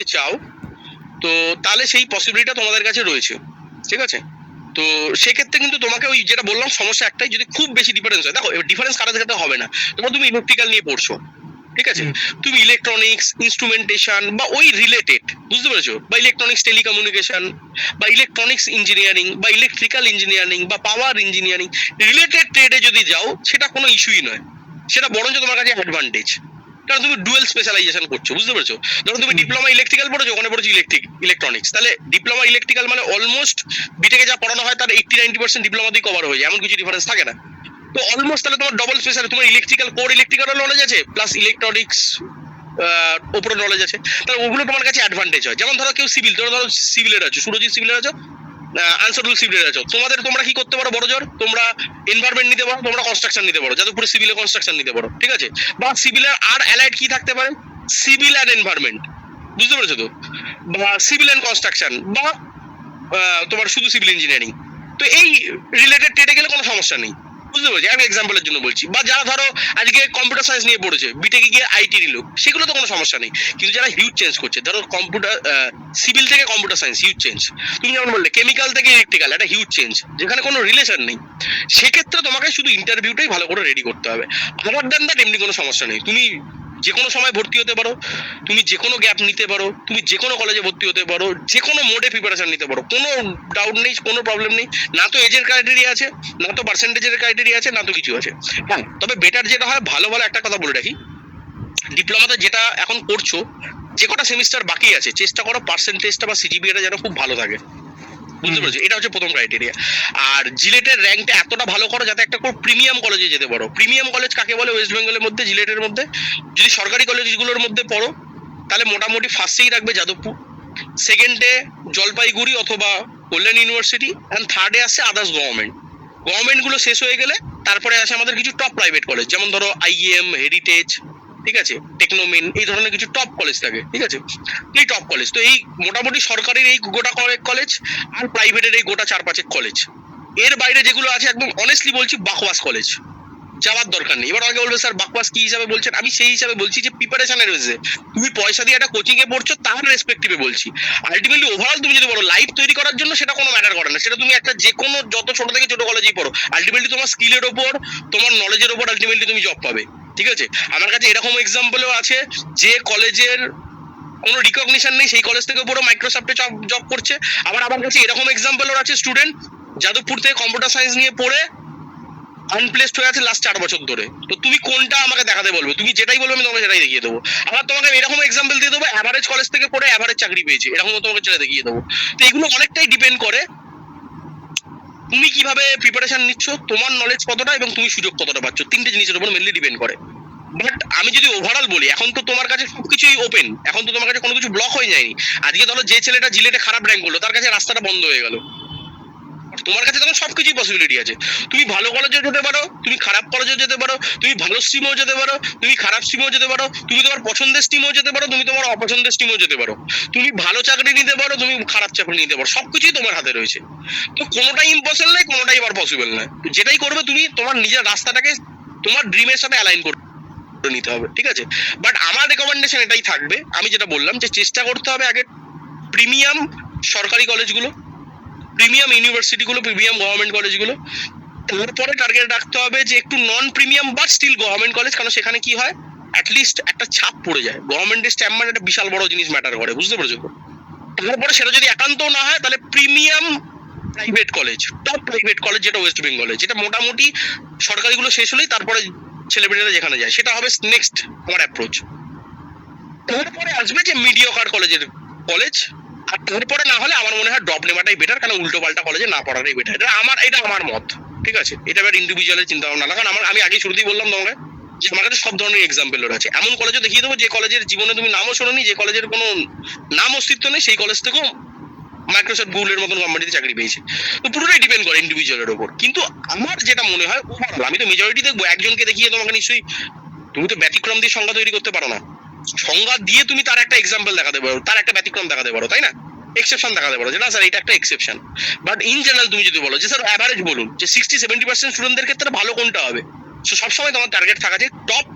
চাও, তো তাহলে সেই পসিবিলিটিটা তোমাদের কাছে রয়েছে, ঠিক আছে? তো সেক্ষেত্রে কিন্তু তোমাকে ওই যেটা বললাম সমস্যা একটাই, যদি খুব বেশি ডিফারেন্স হয়, দেখো ডিফারেন্স কারোর ক্ষেত্রে হবে না, তোমার তুমি ইলেকট্রিক্যাল নিয়ে পড়ছো, ঠিক আছে, তুমি ইলেকট্রনিক্স ইনস্ট্রুমেন্টেশন বা ওই রিলেটেড, বুঝতে পেরেছো, বা ইলেকট্রনিক্স টেলিকমিউনিকেশন বা ইলেকট্রনিক্স ইঞ্জিনিয়ারিং বা ইলেকট্রিক্যাল ইঞ্জিনিয়ারিং বা পাওয়ার ইঞ্জিনিয়ারিং রিলেটেড ট্রেডে যদি যাও, সেটা কোনো ইস্যুই নয়, সেটা বরঞ্চ তোমার কাছে অ্যাডভান্টেজ, কারণ তুমি ডুয়েল স্পেশালাইজেশন করছো, বুঝতে পেরেছো? ধরো তুমি ডিপ্লোমা ইলেকট্রিক্যাল পড়েছো, ওখানে পড়েছো ইলেকট্রনিক্স, তাহলে ডিপ্লোমা ইলেকট্রিক্যাল মানে অলমোস্ট বিটেকে যা পড়ানো হয় তার 80-90% ডিপ্লোমাতেই কভার হয়ে যায়, এমন কিছু ডিফারেন্স থাকে না। তো অলমোস্ট তাহলে তোমার ডবল স্পেশাল, তোমার ইলেকট্রিক্যাল কোর ইলেকট্রিক্যাল নলেজ আছে প্লাস ইলেকট্রনিক্স ওপরে নলেজ আছে, তাহলে ওগুলো তোমার কাছে অ্যাডভান্টেজ হয়। যেমন ধরো কেউ সিভিল, ধরো সিভিলের আছো, সুরজিৎ সিভিলের আছো, আনসারুল সিভিলের আছো, তোমরা কি করতে পারো বড় জোর, তোমরা এনভায়রনমেন্ট নিতে পারো, তোমরা কনস্ট্রাকশন নিতে পারো, যাদবপুরে সিভিলে কনস্ট্রাকশন নিতে পারো, ঠিক আছে? বা সিভিলের আর অ্যালাইড কি থাকতে পারে, সিভিল অ্যান্ড এনভায়রনমেন্ট, বুঝতে পেরেছো তো, বা সিভিল অ্যান্ড কনস্ট্রাকশন, বা তোমার শুধু সিভিল ইঞ্জিনিয়ারিং। তো এই রিলেটেড ট্রেডে গেলে কোনো সমস্যা নেই, বুঝতে পেরেছি, আমি এক্সাম্পলের জন্য বলছি। বা যারা ধরো আজকে কম্পিউটার সায়েন্স নিয়ে পড়েছে, বিটেকে গিয়ে আইটি নিল, সেগুলো তো কোনো সমস্যা নেই। কিন্তু যারা হিউজ চেঞ্জ করছে, ধরো কম্পিউটার সিভিল থেকে কম্পিউটার সায়েন্স হিউজ চেঞ্জ, তুমি যেমন বললে কেমিক্যাল থেকে ইলেকট্রিক্যাল, একটা হিউজ চেঞ্জ যেখানে কোনো রিলেশন নেই, সেক্ষেত্রে তোমাকে শুধু ইন্টারভিউটাই ভালো করে রেডি করতে হবে। আদার দ্যান দ্যাট এমনি কোনো সমস্যা নেই, তুমি যে কোনো সময় ভর্তি হতে পারো, তুমি যে কোনো গ্যাপ নিতে পারো, তুমি যে কোনো কলেজে ভর্তি হতে পারো, যে কোনো মোডে প্রিপারেশন নিতে পারো, কোনো ডাউট নেই, কোনো প্রবলেম নেই। না তো এজের ক্রাইটেরিয়া আছে, না তো পার্সেন্টেজের ক্রাইটেরিয়া আছে, না তো কিছু আছে। হ্যাঁ, তবে বেটার যেটা হয়, ভালো ভালো একটা কথা বলে রাখি, ডিপ্লোমাতে যেটা এখন করছো, যে কটা সেমিস্টার বাকি আছে, চেষ্টা করো পার্সেন্টেজটা বা সিজিপিএটা যেন খুব ভালো থাকে, বুঝতে পেরেছো? এটা হচ্ছে প্রথম ক্রাইটেরিয়া। আর জিলেটের র্যাঙ্কটা এতটা ভালো করো যাতে একটা কোনো প্রিমিয়াম কলেজে যেতে পারো। প্রিমিয়াম কলেজ কাকে বলে ওয়েস্ট বেঙ্গলের মধ্যে, জিলেটের মধ্যে? যদি সরকারি কলেজগুলোর মধ্যে পড়ো, তাহলে মোটামুটি ফার্স্টেই রাখবে যাদবপুর, সেকেন্ডে জলপাইগুড়ি অথবা কল্যাণ ইউনিভার্সিটি, অ্যান্ড থার্ডে আসছে আদার্স গভর্নমেন্টগুলো শেষ হয়ে গেলে তারপরে আসে আমাদের কিছু টপ প্রাইভেট কলেজ, যেমন ধরো আইএম, হেরিটেজ, ঠিক আছে, টেকনোমেন, এই ধরনের কিছু টপ কলেজ থাকে, ঠিক আছে? এই টপ কলেজ তো এই মোটামুটি সরকারের এই গোটা কলেজ, আর প্রাইভেটের এই গোটা 4-5 কলেজ, এর বাইরে যেগুলো আছে একদম অনেস্টলি বলছি বাকওয়াস কলেজ, যাওয়ার দরকার নেই। এবার আগে বলবে স্যার বাকওয়াস কি হিসাবে বলছেন, আমি সেই হিসাবে বলছি যে প্রিপারেশনের বেসে তুমি পয়সা দিয়ে একটা কোচিং এ পড়ছো তার রেসপেক্টিভে বলছি। আলটিমেটলি ওভারঅল তুমি যদি বলো লাইফ তৈরি করার জন্য, সেটা কোনো ম্যাটার করে না, সেটা তুমি একটা যে কোনো যত ছোট থেকে ছোট কলেজেই পড়ো, আলটিমেটলি তোমার স্কিলের ওপর, তোমার নলেজের ওপর আলটিমেটলি তুমি জব পাবে, ঠিক আছে? আমার কাছে এরকম এক্সাম্পলও আছে যে কলেজের কোনো রিকগনিশন নেই, সেই কলেজ থেকে পুরো মাইক্রোসফটে জব করছে। আবার আমার কাছে এরকম এক্সাম্পলও আছে স্টুডেন্ট যাদবপুর থেকে কম্পিউটার সায়েন্স নিয়ে পড়ে আনপ্লেসড হয়ে আছে লাস্ট 4 বছর ধরে। তো তুমি কোনটা আমাকে দেখাতে বলবে, তুমি যেটাই বলবে আমি তোমাকে সেটাই দেখিয়ে দেবো। আবার তোমাকে এরকম এক্সাম্পল দিয়ে দেবো, অ্যাভারেজ কলেজ থেকে পড়ে অ্যাভারেজ চাকরি পেয়েছে, এরকম তোমাকে ছেড়ে দেখিয়ে দেবো। তো এগুলো অনেকটাই ডিপেন্ড করে তুমি কিভাবে প্রিপারেশন নিচ্ছ, তোমার নলেজ কতটা এবং তুমি সুযোগ কতটা পাচ্ছ, তিনটে জিনিসের উপর মেনলি ডিপেন্ড করে। বাট আমি যদি ওভারঅল বলি, এখন তো তোমার কাছে সবকিছুই ওপেন, এখন তো তোমার কাছে কোনো কিছু ব্লক হয়ে যায়নি। আজকে ধরো যে ছেলেটা জিলেটে খারাপ র্যাঙ্ক করলো, তার কাছে রাস্তাটা বন্ধ হয়ে গেল, তোমার কাছে তখন সবকিছুই পসিবিলিটি আছে। তুমি ভালো কলেজে যেতে পারো, তুমি খারাপ কলেজে যেতে পারো, তুমি ভালো স্ট্রিমেও যেতে পারো, তুমি খারাপ স্ট্রিমেও যেতে পারো, তুমি তোমার পছন্দের স্ট্রিমেও যেতে পারো, তুমি তোমার অপছন্দের স্ট্রিমেও যেতে পারো, তুমি ভালো চাকরি নিতে পারো, তুমি খারাপ চাকরি নিতে পারো, সবকিছুই তোমার হাতে রয়েছে। তো কোনোটাই ইম্পসিবল নয়, কোনোটাই আবার পসিবল নয়। যেটাই করবে তুমি তোমার নিজের রাস্তাটাকে তোমার ড্রিমের সাথে অ্যালাইন করে নিতে হবে, ঠিক আছে? বাট আমার রেকমেন্ডেশন এটাই থাকবে, আমি যেটা বললাম, যে চেষ্টা করতে হবে আগে প্রিমিয়াম সরকারি কলেজগুলো, প্রিমিয়াম ইউনিভার্সিটিগুলো, প্রিমিয়াম গভর্নমেন্ট কলেজগুলো, তারপরে টার্গেট রাখতে হবে যে একটু non premium but still government college, কারণ সেখানে কি হয়, অ্যাটলিস্ট একটা ছাপ পড়ে যায়, গভর্নমেন্টের স্ট্যাম্প মানে একটা বিশাল বড় জিনিস ম্যাটার করে, বুঝতে পেরেছো? তারপরে সেটা যদি একান্ত না হয়, তাহলে premium private college, top private college যেটা ওয়েস্ট বেঙ্গলে, যেটা মোটামুটি সরকারিগুলো শেষ হলেই তারপরে ছেলেমেয়েরা যেখানে যায়, সেটা হবে নেক্সট আমার অ্যাপ্রোচ। তারপরে আসবে যে মিডিওকার কলেজ, আর তারপরে না হলে আমার মনে হয় ড্রপ নেওয়াটাই বেটার, কারণ উল্টো পাল্টা কলেজে না পড়াটাই বেটার। এটা আমার মত, ঠিক আছে? এটা এবার ইন্ডিভিজুয়ালের চিন্তা ভাবনা না, কারণ আমি আগে শুরুতেই বললাম তোমাকে যে আমার কাছে সব ধরনের এক্সাম্পল আছে। এমন কলেজও দেখিয়ে দেবো যে কলেজের জীবনে তুমি নামও শোনোনি, যে কলেজের কোনো নাম অস্তিত্ব নেই, সেই কলেজ থেকেও মাইক্রোসফট গুগলের মতন কোম্পানিতে চাকরি পেয়েছে। তো পুরোটাই ডিপেন্ড করে ইন্ডিভিজুয়ালের ওপর। কিন্তু আমার যেটা মনে হয় ওভারঅল, আমি তো মেজরিটি দেখবো, একজনকে দেখিয়ে তোমাকে নিশ্চয়ই, তুমি তো ব্যতিক্রম দিয়ে সংজ্ঞা তৈরি করতে পারো না, সংজ্ঞা দিয়ে তুমি তার একটা এক্সাম্পল দেখাতে পারো, তার একটা ব্যতিক্রম দেখাতে পারো, তাই না? এক্সেপশন দেখাতে পারো যে না স্যার এটা একটা এক্সেপশন। বাট ইন জেনারেল তুমি যদি বলো যে স্যার অ্যাভারেজ বলুন যে 60-70% স্টুডেন্টদের ক্ষেত্রে ভালো কোনটা হবে, সো সবসময় তোমার টার্গেট থাকা যে top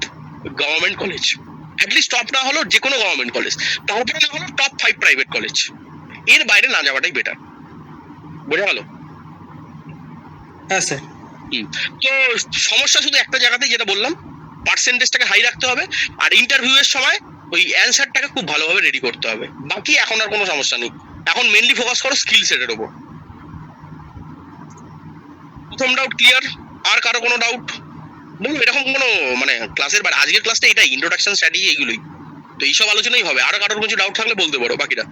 government college, at least top না হলো যে কোনো গভর্নমেন্ট কলেজ, তারপরে না হলো টপ 5 প্রাইভেট কলেজ, এর বাইরে না যাওয়াটাই বেটার। বোঝা গেল? হ্যাঁ স্যার। তো সমস্যা শুধু একটা জায়গাতেই, যেটা বললাম, পার্সেন্টেজটাকে হাই রাখতে হবে, আর ইন্টারভিউ এর সময় ওই অ্যান্সারটাকে খুব ভালোভাবে রেডি করতে হবে। বাকি এখন আর কোনো সমস্যা নেই, এখন মেনলি ফোকাস করো স্কিল সেটের ওপর। প্রথম ডাউট ক্লিয়ার? আর কারো কোনো ডাউট? বলুন, এরকম কোনো মানে ক্লাসের বাইরে, আজকের ক্লাসটা এটাই, ইন্ট্রোডাকশন স্টাডি এইগুলোই, তো এইসব আলোচনাই হবে। আরো কারোর কিছু ডাউট থাকলে বলতে পারো বাকিটা,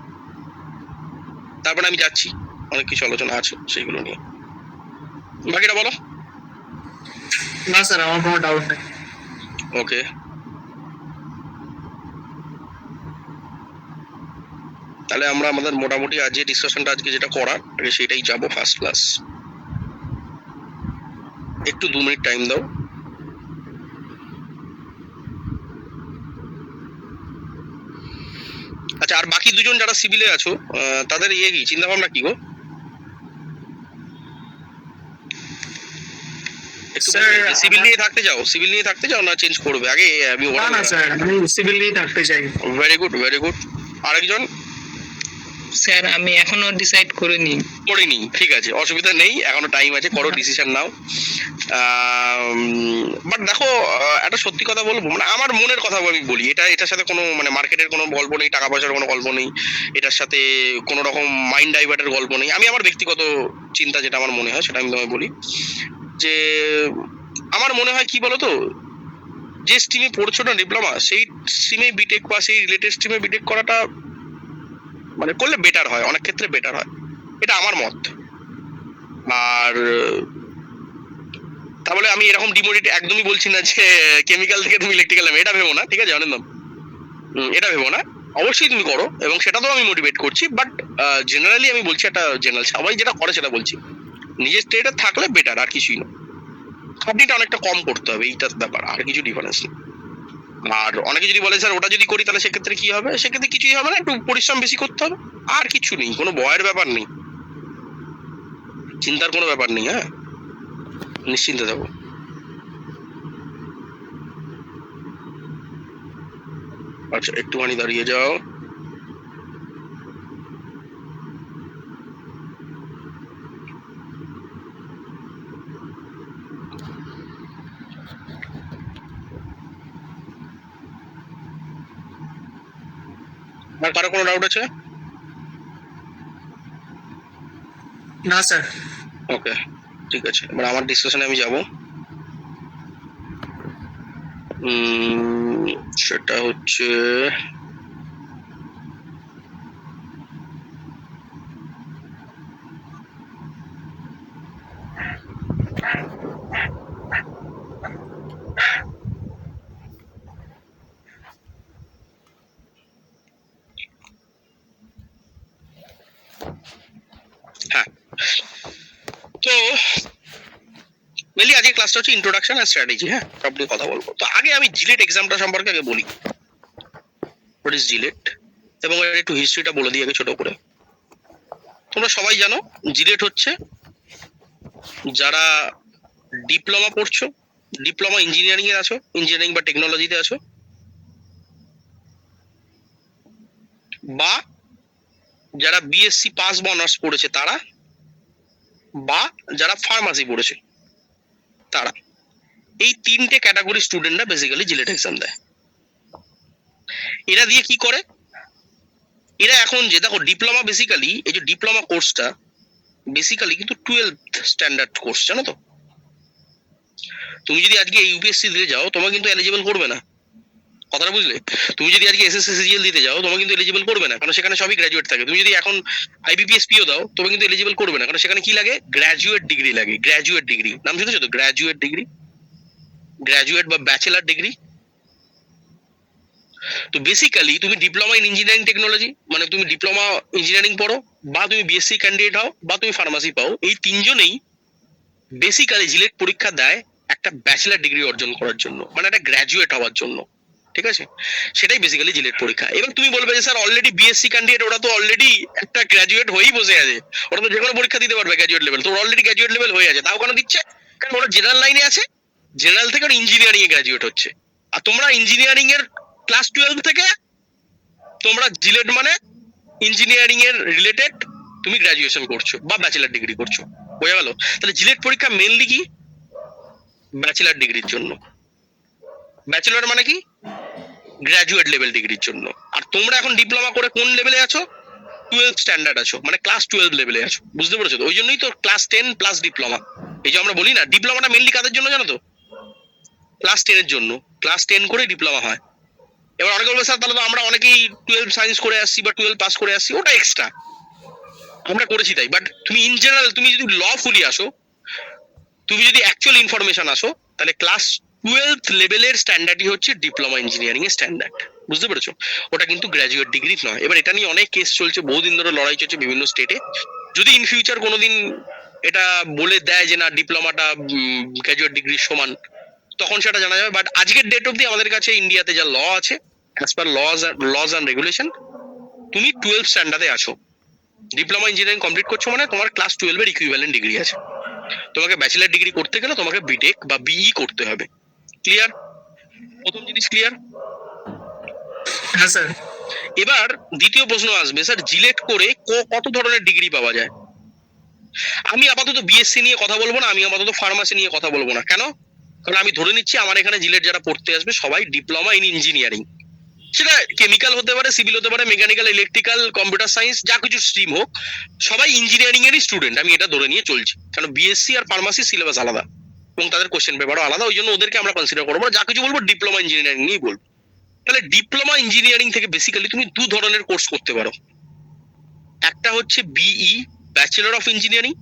তারপরে আমি যাচ্ছি, অনেক কিছু আলোচনা আছে সেইগুলো নিয়ে। বাকিটা বলো। না স্যার, আমার কোনো ডাউট নেই। ওকে, তাহলে আমরা আমাদের মোটামুটি আজ যে ডিসকাশনটা আজকে যেটা করার সেটাই যাব। ফার্স্ট ক্লাস, একটু 2 মিনিট টাইম দাও। আচ্ছা, আর বাকি দুজন যারা সিভিলে আছো তাদের কি চিন্তা ভাবনা কি গো? একটু সিভিল নিয়ে থাকতে চাও? সিভিল নিয়ে থাকতে চাও না চেঞ্জ করবে? আগে আমি না না স্যার, আমি সিভিল নিয়ে থাকতে চাই। Very good, very good. আরেকজন? স্যার আমি এখনো ডিসাইড করিনি। ঠিক আছে, অসুবিধা নেই, এখনো টাইম আছে, করো, ডিসিশন নাও। বাট দেখো, একটা সত্যি কথা বলবো, মানে আমার মনের কথা আমি বলি, এটার সাথে কোনো মানে মার্কেটের কোনো গল্প নেই, টাকা পয়সার কোনো গল্প নেই, এটার সাথে কোনো রকম মাইন্ড ডাইভার্টের গল্প নেই। আমি আমার ব্যক্তিগত চিন্তা যেটা আমার মনে হয় সেটা আমি তোমায় বলি, যে আমার মনে হয় কি বলতো, যে স্ট্রিমে পড়ছো না ডিপ্লোমা, সেই স্ট্রিমে বিটেক বা সেই রিলেটেড স্ট্রিমে বিটেক করাটা মানে করলে বেটার হয়, অনেক ক্ষেত্রে বেটার হয়, এটা আমার মত। আর তাহলে আমি এরকম ডিমোটিভ একদমই বলছি না যে কেমিক্যাল থেকে তুমি ইলেকট্রিক্যাল নামে, এটা ভেবো না, ঠিক আছে অনিন্দম? এটা ভেবো না, অবশ্যই তুমি করো, এবং সেটা তো আমি মোটিভেট করছি। বাট জেনারেলি আমি বলছি, একটা জেনারেল সবাই যেটা করে সেটা বলছি, নিজের স্টেটে থাকলে বেটার, আর কিছুই না। খাটনিটা অনেকটা কম করতে হবে, এইটার ব্যাপার, আর কিছু ডিফারেন্স নেই। আর অনেকে যদি বলে স্যার ওটা যদি করি তাহলে সেক্ষেত্রে কি হবে, সেক্ষেত্রে কিছুই হবে না, একটু পরিশ্রম বেশি করতে হবে, আর কিছু নেই, কোনো ভয়ের ব্যাপার নেই, চিন্তার কোনো ব্যাপার নেই। হ্যাঁ, নিশ্চিন্তে থাকো। আচ্ছা, একটুখানি দাঁড়িয়ে যাও। আর কারো কোনো ডাউট আছে? না স্যার। ওকে, ঠিক আছে, এবার আমার ডিসকাশনে আমি যাব। সেটা হচ্ছে হ্যাঁ, তো মেনলি আজকে ক্লাসটা হচ্ছে ইন্ট্রোডাকশন আর স্ট্র্যাটেজি। হ্যাঁ, সব নিয়ে কথা বলবো। তো আগে আমি জিলেট এক্সামটা সম্পর্কে আগে বলি, হোয়াট ইজ জিলেট, এবং এর একটু হিস্ট্রিটা বলে দিই আগে ছোট করে। তোমরা সবাই জানো জিলেট হচ্ছে যারা ডিপ্লোমা পড়ছো, ডিপ্লোমা ইঞ্জিনিয়ারিং এ আছো, ইঞ্জিনিয়ারিং বা টেকনোলজিতে আছো, বা যারা বিএসসি পাস বা অনার্স পড়েছে তারা, বা যারা ফার্মাসি পড়েছে তারা, এই তিনটে ক্যাটাগরি স্টুডেন্টরা বেসিক্যালি জিলেট এক্সাম দেয়। এরা দিয়ে কি করে, এরা এখন যে দেখো ডিপ্লোমা, বেসিক্যালি এই যে ডিপ্লোমা কোর্সটা বেসিক্যালি কিন্তু 12th স্ট্যান্ডার্ড কোর্স, জানো তো? তুমি যদি আজকে ইউপিএসসি দিতে যাও তোমাকে কিন্তু এলিজিবল করবে না, কথাটা বুঝলে? তুমি যদি আজকে এসএসসি সিজিএল দিতে যাও তোমাকে কিন্তু এলিজিবল করবে না, কারণ সেখানে সবই গ্র্যাজুয়েট থাকে। তুমি যদি এখন আইবিপিএস পিও দাও তোমাকে কিন্তু এলিজিবল করবে না, কারণ সেখানে কি লাগে, গ্র্যাজুয়েট ডিগ্রি লাগে। গ্র্যাজুয়েট ডিগ্রি নাম শুনেছো তো? গ্র্যাজুয়েট ডিগ্রি, গ্র্যাজুয়েট বা ব্যাচেলার ডিগ্রি। তো বেসিক্যালি তুমি ডিপ্লোমা ইন ইঞ্জিনিয়ারিং টেকনোলজি, মানে তুমি ডিপ্লোমা ইঞ্জিনিয়ারিং পড়ো, বা তুমি বিএসসি ক্যান্ডিডেট হও, বা তুমি ফার্মাসি পাও, এই তিনজনেই বেসিক্যালি জিলেট পরীক্ষা দেয় একটা ব্যাচেলার ডিগ্রি অর্জন করার জন্য, মানে একটা গ্র্যাজুয়েট হওয়ার জন্য, ঠিক আছে? সেটাই বেসিক্যালি জিলেট পরীক্ষা। এবার তুমি বলবে যে স্যার অলরেডি বিএসসি ক্যান্ডিডেট, ওরা তো অলরেডি একটা গ্র্যাজুয়েট হয়েই বসে আছে, ওরা তো যে কোনো পরীক্ষা দিতে পারবে গ্র্যাজুয়েট লেভেল, তো অলরেডি গ্র্যাজুয়েট লেভেল হয়ে আছে, তাও কেন দিচ্ছে? কারণ ওরা জেনারেল লাইনে আছে, জেনারেল থেকে ওরা ইঞ্জিনিয়ারিং এ গ্র্যাজুয়েট হচ্ছে, আর তোমরা ইঞ্জিনিয়ারিং এর ক্লাস 12 থেকে তোমরা জিলেট মানে ইঞ্জিনিয়ারিং এর রিলেটেড তুমি গ্রাজুয়েশন করছো বা ব্যাচেলার ডিগ্রি করছো, বোঝা গেল? তাহলে জিলেট পরীক্ষা মেনলি কি? ব্যাচেলার ডিগ্রির জন্য। ব্যাচেলার মানে কি? গ্রাজুয়েট লেভেল ডিগ্রির জন্য। আর তোমরা এখন ডিপ্লোমা করে কোন লেভেলে আছো? 12 স্ট্যান্ডার্ড আছো, মানে ক্লাস 12 লেভেলে আছো, বুঝতে পেরেছো তো? ওই জন্যই তো ক্লাস 10 প্লাস ডিপ্লোমা। এই যে আমরা বলি না, ডিপ্লোমাটা মেনলি কাদের জন্য জানো তো? ক্লাস 10 এর জন্য। ক্লাস 10 করে ডিপ্লোমা হয়। এবার অনেকে বলবে স্যার তাহলে তো আমরা অনেকেই 12 সায়েন্স করে আসছি বা 12 পাস করে আসছি, ওটা এক্সট্রা, আমরা করেছি তাই। বাট তুমি ইন জেনারেল তুমি যদি লফুলি আসো, তুমি যদি অ্যাকচুয়াল ইনফরমেশন আসো, তাহলে ক্লাস 12 লেভেলের স্ট্যান্ডার্ডই হচ্ছে ডিপ্লোমা ইঞ্জিনিয়ারিং এর স্ট্যান্ডার্ড, বুঝতে পেরেছো? ওটা কিন্তু গ্র্যাজুয়েট ডিগ্রি নয়। এবার এটা নিয়ে অনেক কেস চলছে, বহুদিন ধরে লড়াই চলছে বিভিন্ন স্টেটে। যদি ইন ফিউচার কোনোদিন এটা বলে দেয় যে না ডিপ্লোমাটা গ্র্যাজুয়েট ডিগ্রির সমান, তখন সেটা জানা যাবে। বাট আজকের ডেট অবধি আমাদের কাছে ইন্ডিয়াতে যা ল আছে, as per laws and regulation, তুমি 12 স্ট্যান্ডার্ডে আছো। ডিপ্লোমা ইঞ্জিনিয়ারিং কমপ্লিট করছো মানে তোমার ক্লাস 12 এর ইকুইভ্যালেন্ট ডিগ্রি আছে। তোমাকে ব্যাচেলার ডিগ্রি করতে গেলে তোমাকে বিটেক বা বিই করতে হবে। ক্লিয়ার? প্রথম জিনিস ক্লিয়ার? হ্যাঁ স্যার। এবার দ্বিতীয় প্রশ্ন আসবে, স্যার জিলেট করে কত ধরনের ডিগ্রি পাওয়া যায়? আমি আপাতত বিএসসি নিয়ে কথা বলবো না, আমি আপাতত ফার্মাসি নিয়ে কথা বলবো না। কেন? কারণ আমি ধরে নিচ্ছি আমার এখানে জিলেট যারা পড়তে আসবে সবাই ডিপ্লোমা ইন ইঞ্জিনিয়ারিং। সেটা কেমিক্যাল হতে পারে, সিভিল হতে পারে, মেকানিক্যাল, ইলেকট্রিক্যাল, কম্পিউটার সায়েন্স, যা কিছু স্ট্রিম হোক, সবাই ইঞ্জিনিয়ারিং এরই স্টুডেন্ট। আমি এটা ধরে নিয়ে চলছি, কারণ বিএসসি আর ফার্মাসি সিলেবাস আলাদা এবং তাদের কোশ্চেন পেপারও আলাদা। ওই জন্য ওদেরকে আমরা কনসিডার করবো না, যা কিছু বলবো ডিপ্লোমা ইঞ্জিনিয়ারিং নিয়েই বলবো। তাহলে ডিপ্লোমা ইঞ্জিনিয়ারিং থেকে বেসিক্যালি তুমি দু ধরনের কোর্স করতে পারো। একটা হচ্ছে বিই, ব্যাচেলর অফ ইঞ্জিনিয়ারিং,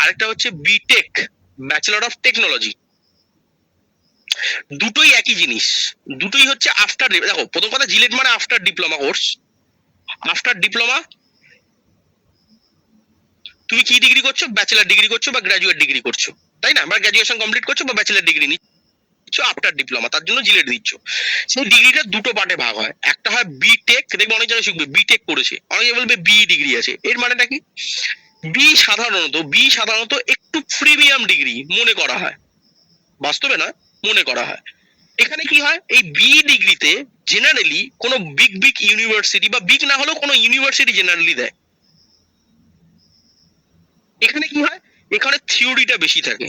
আরেকটা হচ্ছে বিটেক, ব্যাচেলর অফ টেকনোলজি। দুটোই একই জিনিস, দুটোই হচ্ছে আফটার। দেখো প্রথম কথা, জিলেট মানে after diploma course. After diploma তুমি কি ডিগ্রি করছো? ব্যাচেলার ডিগ্রি করছো বা গ্রাজুয়েট ডিগ্রি করছো, তাই না? বা গ্রাজুয়েশন কমপ্লিট করছো বা ব্যাচেলার ডিগ্রি নিচ্ছ আফটার ডিপ্লোমা, তার জন্য জিলেট দিচ্ছ। সেই ডিগ্রিটা দুটো পার্টে ভাগ হয়। একটা হয় বিটেক, দেখবে অনেক জায়গায় শিখবে বিটেক করেছে, অনেকে বলবে বি ডিগ্রি আছে। এর মানেটা কি? বি সাধারণত একটু প্রিমিয়াম ডিগ্রি মনে করা হয়, বাস্তবে নয়, মনে করা হয়। এখানে কি হয়, এই বি ডিগ্রিতে জেনারেলি কোনো বিগ ইউনিভার্সিটি বা বিগ না হলেও কোনো ইউনিভার্সিটি জেনারেলি দেয়। এখানে কি হয়, এখানে থিওরিটা বেশি থাকে,